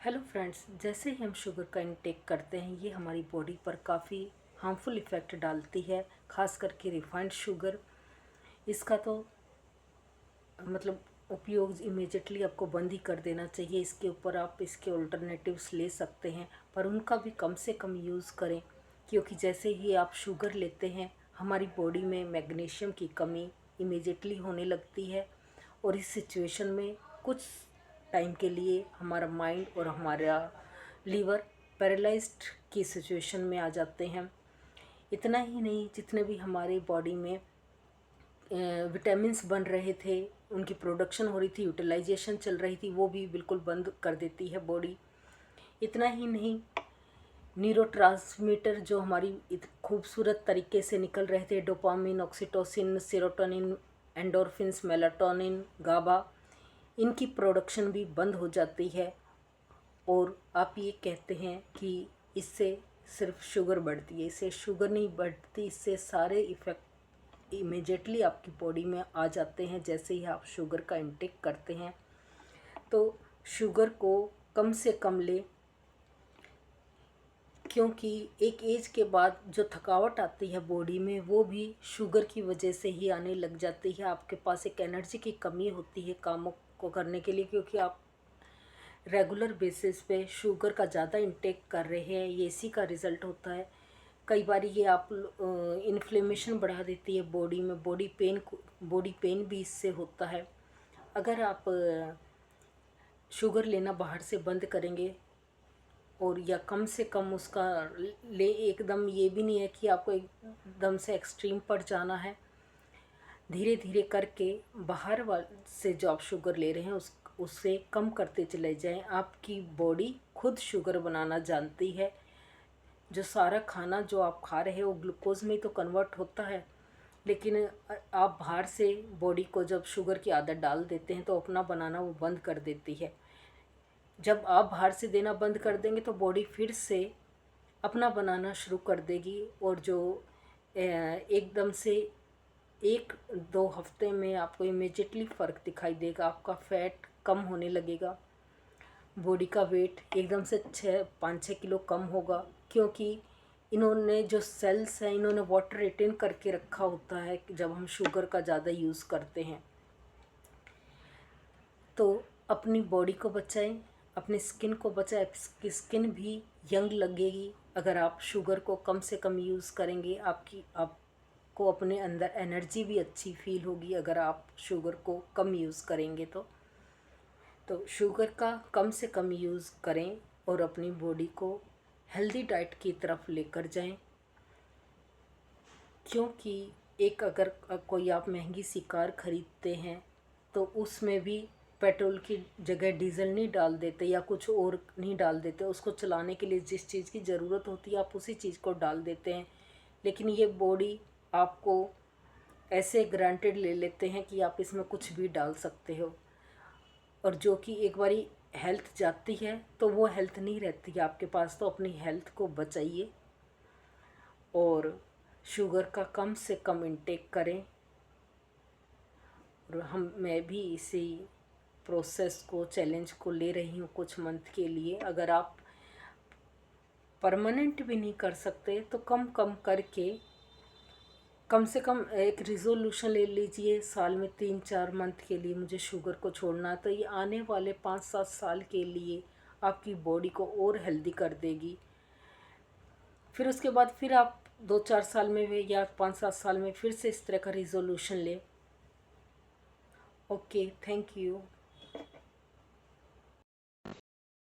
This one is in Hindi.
हेलो फ्रेंड्स, जैसे ही हम शुगर का इंटेक करते हैं ये हमारी बॉडी पर काफ़ी हार्मफुल इफ़ेक्ट डालती है, ख़ास करके रिफाइंड शुगर। इसका तो मतलब उपयोग इमीडिएटली आपको बंद ही कर देना चाहिए। इसके ऊपर आप इसके अल्टरनेटिव्स ले सकते हैं, पर उनका भी कम से कम यूज़ करें, क्योंकि जैसे ही आप शुगर लेते हैं हमारी बॉडी में मैग्नीशियम की कमी इमीडिएटली होने लगती है। और इस सिचुएशन में कुछ टाइम के लिए हमारा माइंड और हमारा लीवर पैरालाइज्ड की सिचुएशन में आ जाते हैं। इतना ही नहीं, जितने भी हमारी बॉडी में विटामिन्स बन रहे थे, उनकी प्रोडक्शन हो रही थी, यूटिलाइजेशन चल रही थी, वो भी बिल्कुल बंद कर देती है बॉडी। इतना ही नहीं, न्यूरोट्रांसमीटर जो हमारी खूबसूरत तरीके से निकल रहे थे, dopamine, oxytocin, serotonin, endorphins, melatonin, GABA, इनकी प्रोडक्शन भी बंद हो जाती है। और आप ये कहते हैं कि इससे सिर्फ शुगर बढ़ती है, इससे शुगर नहीं बढ़ती, इससे सारे इफ़ेक्ट इमीडिएटली आपकी बॉडी में आ जाते हैं जैसे ही आप शुगर का इंटेक करते हैं। तो शुगर को कम से कम ले, क्योंकि एक एज के बाद जो थकावट आती है बॉडी में वो भी शुगर की वजह से ही आने लग जाती है। आपके पास एक एनर्जी की कमी होती है कामों को करने के लिए, क्योंकि आप रेगुलर बेसिस पे शुगर का ज़्यादा इंटेक कर रहे हैं। ये इसी का रिज़ल्ट होता है। कई बार ये आप इन्फ्लेमेशन बढ़ा देती है बॉडी में, बॉडी पेन भी इससे होता है। अगर आप शुगर लेना बाहर से बंद करेंगे और या कम से कम उसका ले, एकदम ये भी नहीं है कि आपको एकदम से एक्सट्रीम पर जाना है, धीरे धीरे करके बाहर से जो आप शुगर ले रहे हैं उससे कम करते चले जाएं। आपकी बॉडी खुद शुगर बनाना जानती है। जो सारा खाना जो आप खा रहे हो ग्लूकोज में तो कन्वर्ट होता है, लेकिन आप बाहर से बॉडी को जब शुगर की आदत डाल देते हैं तो अपना बनाना वो बंद कर देती है। जब आप बाहर से देना बंद कर देंगे तो बॉडी फिर से अपना बनाना शुरू कर देगी। और जो एकदम से 1-2 हफ्ते में आपको इमीडिएटली फ़र्क दिखाई देगा। आपका फैट कम होने लगेगा, बॉडी का वेट एकदम से 5-6 किलो कम होगा, क्योंकि इन्होंने जो सेल्स हैं इन्होंने वाटर रिटेन करके रखा होता है जब हम शुगर का ज़्यादा यूज़ करते हैं। तो अपनी बॉडी को बचाएं, अपनी स्किन को बचाएं। आपकी स्किन भी यंग लगेगी अगर आप शुगर को कम से कम यूज़ करेंगे। आपको अपने अंदर एनर्जी भी अच्छी फील होगी अगर आप शुगर को कम यूज़ करेंगे। तो शुगर का कम से कम यूज़ करें और अपनी बॉडी को हेल्दी डाइट की तरफ लेकर जाएं। क्योंकि अगर कोई आप महंगी सी कार ख़रीदते हैं तो उसमें भी पेट्रोल की जगह डीजल नहीं डाल देते या कुछ और नहीं डाल देते। उसको चलाने के लिए जिस चीज़ की ज़रूरत होती है आप उसी चीज़ को डाल देते हैं। लेकिन ये बॉडी आपको ऐसे ग्रांटेड ले लेते हैं कि आप इसमें कुछ भी डाल सकते हो, और जो कि एक बारी हेल्थ जाती है तो वो हेल्थ नहीं रहती है आपके पास। तो अपनी हेल्थ को बचाइए और शुगर का कम से कम इंटेक करें। और मैं भी इसी प्रोसेस को, चैलेंज को ले रही हूँ कुछ मंथ के लिए। अगर आप परमानेंट भी नहीं कर सकते तो कम कम करके कम से कम एक रिजोल्यूशन ले लीजिए, साल में 3-4 मंथ के लिए मुझे शुगर को छोड़ना है। तो ये आने वाले 5-7 साल के लिए आपकी बॉडी को और हेल्दी कर देगी। फिर उसके बाद फिर आप 2-4 साल में भी या 5-7 साल में फिर से इस तरह का रिजोल्यूशन लें। Okay, thank you.